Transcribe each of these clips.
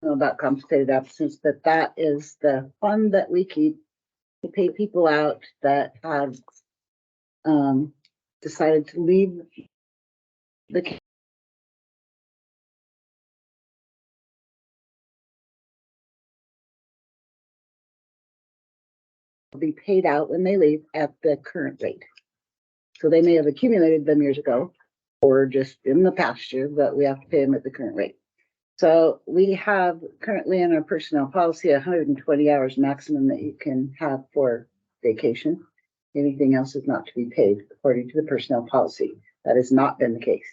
know about compensated absence, but that is the fund that we keep to pay people out that have decided to leave the be paid out when they leave at the current rate. So they may have accumulated them years ago or just in the past year, but we have to pay them at the current rate. So we have currently in our personnel policy 120 hours maximum that you can have for vacation. Anything else is not to be paid according to the personnel policy. That has not been the case.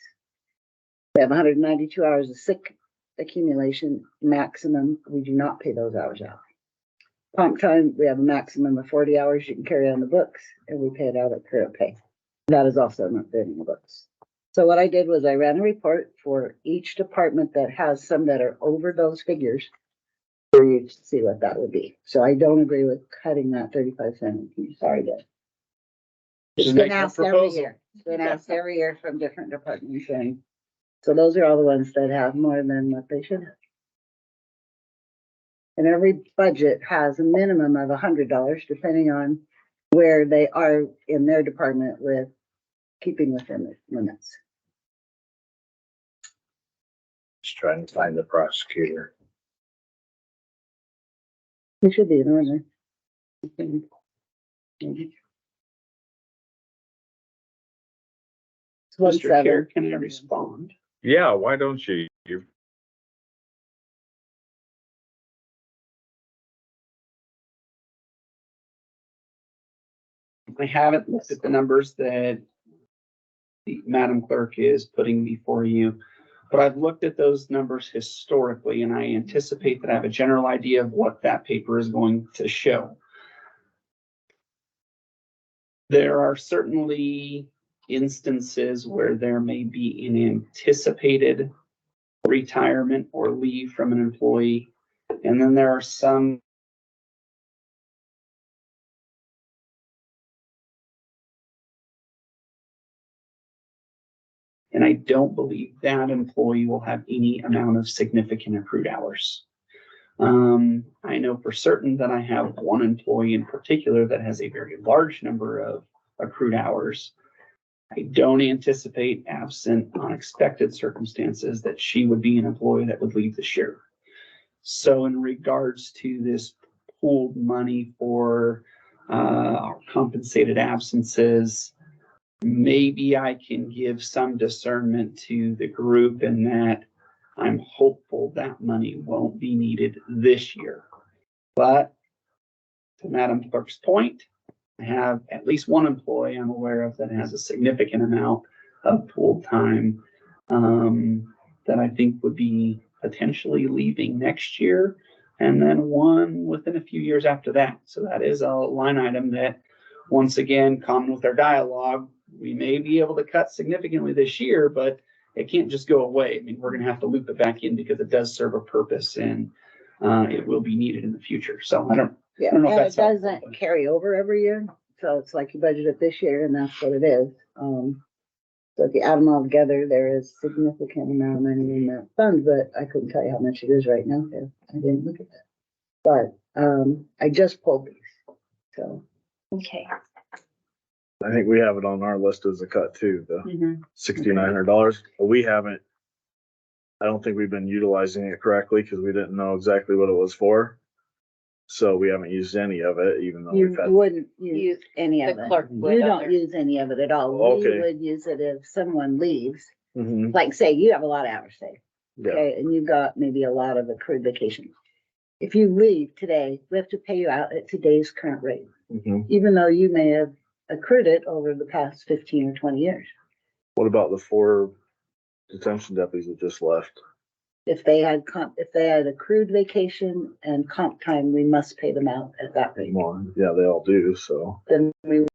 We have 192 hours of sick accumulation maximum. We do not pay those hours out. Comp time, we have a maximum of 40 hours you can carry on the books, and we pay it out at current pay. That is also not been in the books. So what I did was I ran a report for each department that has some that are over those figures for you to see what that would be. So I don't agree with cutting that 35 cents. Sorry, Dave. It's been asked every year. It's been asked every year from different departments, and so those are all the ones that have more than what they should have. And every budget has a minimum of $100, depending on where they are in their department with keeping within the limits. Just trying to find the prosecutor. It should be in order. Mr. Chair, can I respond? Yeah, why don't you? I haven't looked at the numbers that the Madam Clerk is putting before you, but I've looked at those numbers historically, and I anticipate that I have a general idea of what that paper is going to show. There are certainly instances where there may be an anticipated retirement or leave from an employee, and then there are some and I don't believe that employee will have any amount of significant accrued hours. I know for certain that I have one employee in particular that has a very large number of accrued hours. I don't anticipate, absent unexpected circumstances, that she would be an employee that would leave this year. So in regards to this pooled money for our compensated absences, maybe I can give some discernment to the group in that I'm hopeful that money won't be needed this year. But to Madam Clerk's point, I have at least one employee I'm aware of that has a significant amount of pooled time that I think would be potentially leaving next year, and then one within a few years after that. So that is a line item that, once again, common with our dialogue, we may be able to cut significantly this year, but it can't just go away. I mean, we're going to have to loop it back in because it does serve a purpose, and it will be needed in the future. So I don't know if and that's it doesn't carry over every year. So it's like you budgeted this year, and that's what it is. So if you add them all together, there is significant amount of money in that fund, but I couldn't tell you how much it is right now because I didn't look at that. But I just pulled these. So Okay. I think we have it on our list as a cut too, the $6,900. But we haven't, I don't think we've been utilizing it correctly because we didn't know exactly what it was for. So we haven't used any of it, even though you we've had. wouldn't use any of The it. clerk would You don't other- use any of it at all. Okay. We would use it if someone leaves. Mhm. Like say you have a lot of hours, say, Yeah. okay, and you've got maybe a lot of accrued vacation. If you leave today, we have to pay you out at today's current rate, Mhm. even though you may have accrued it over the past 15 or 20 years. What about the 4 detention deputies that just left? If they had accrued vacation and comp time, we must pay them out at that rate. More. Yeah, they all do. So Then we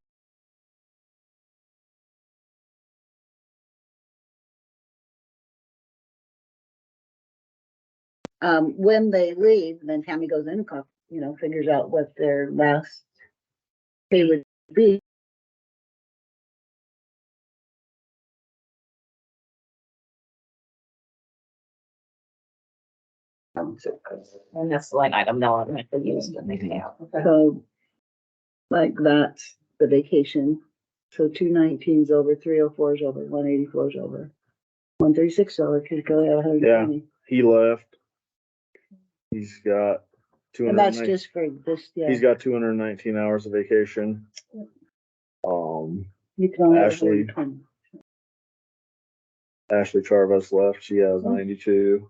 when they leave, then Tammy goes in, figures out what their last pay would be. And that's the line item they'll automatically use when they pay out. So, like that's the vacation. So 219's over, 304's over, 184's over. 136 over, could go at 120. He left. He's got And that's just for this, yeah. He's got 219 hours of vacation. You can only have Ashley. 120. Ashley Charvas left. She has 92.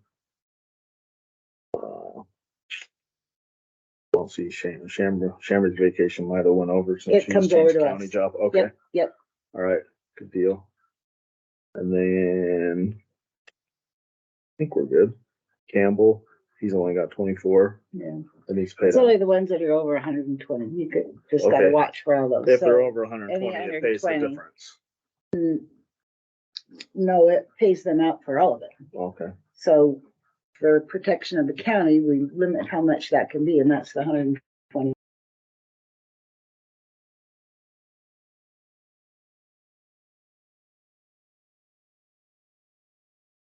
I'll see Shamber's vacation might have went over since It she comes just changed over to county us. job. Okay. Yep. All right. Good deal. And then I think we're good. Campbell, he's only got 24 Yeah. and he's paid It's out. only the ones that are over 120. You could just gotta Okay. watch for all those. If they're So, over 120, any it pays the 120. difference. no, it pays them out for all of it. Okay. So for protection of the county, we limit how much that can be, and that's the 120.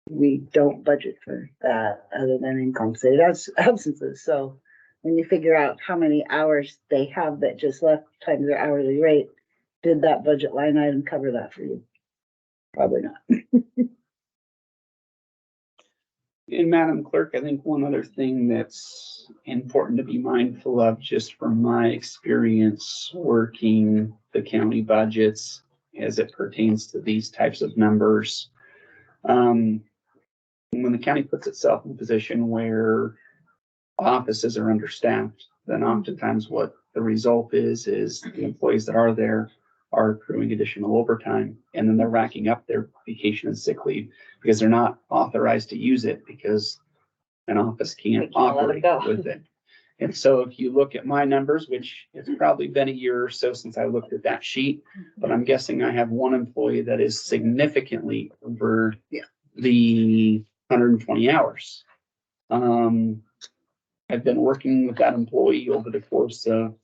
We don't budget for that other than incompensated absences. So when you figure out how many hours they have that just left times their hourly rate, did that budget line item cover that for you? Probably not. And Madam Clerk, I think one other thing that's important to be mindful of, just from my experience working the county budgets as it pertains to these types of numbers. When the county puts itself in a position where offices are understaffed, then oftentimes what the result is the employees that are there are accruing additional overtime, and then they're racking up their vacation and sick leave because they're not authorized to use it because an office can't They can't let 'em operate go. with it. And so if you look at my numbers, which it's probably been a year or so since I looked at that sheet, but I'm guessing I have one employee that is significantly over the 120 hours. I've been working with that employee over the course of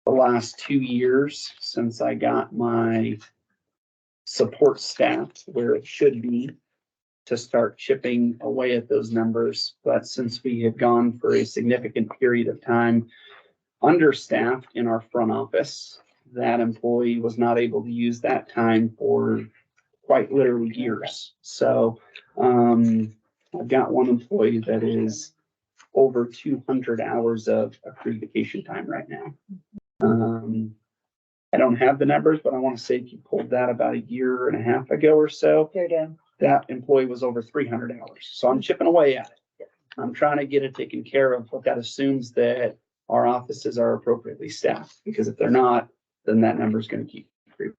the last 2 years since I got my support staff where it should be to start chipping away at those numbers. But since we had gone for a significant period of time understaffed in our front office, that employee was not able to use that time for quite literally years. So I've got one employee that is over 200 hours of accrued vacation time right now. I don't have the numbers, but I want to say if you pulled that about a year and a half ago or so, They're down. that employee was over 300 hours. So I'm chipping away at it. I'm trying to get it taken care of, but that assumes that our offices are appropriately staffed, because if they're not, then that number is going to keep creeping.